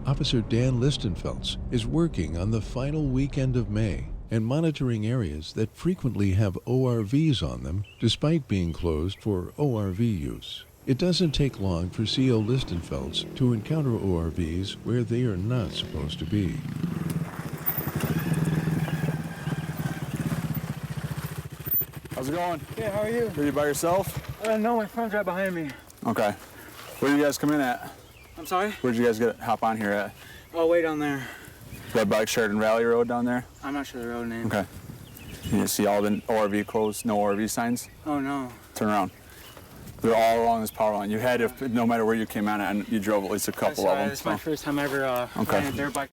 Officer Dan Listenfelds is working on the final weekend of May and monitoring areas that frequently have ORVs on them despite being closed for ORV use. It doesn't take long for CO Listenfelds to encounter ORVs where they are not supposed to be. How's it going? Yeah, how are you? Are you by yourself? No, my friend's right behind me. Okay. Where did you guys come in at? I'm sorry? Where did you guys hop on here at? Oh, way down there. Right by Sheridan Valley Road down there? I'm not sure the road name. Okay. You see all the ORV closed, no ORV signs? Oh, no. Turn around. They're all along this power line. You had to, no matter where you came on, and you drove at least a couple of them. It's my first time ever Okay. riding a dirt bike.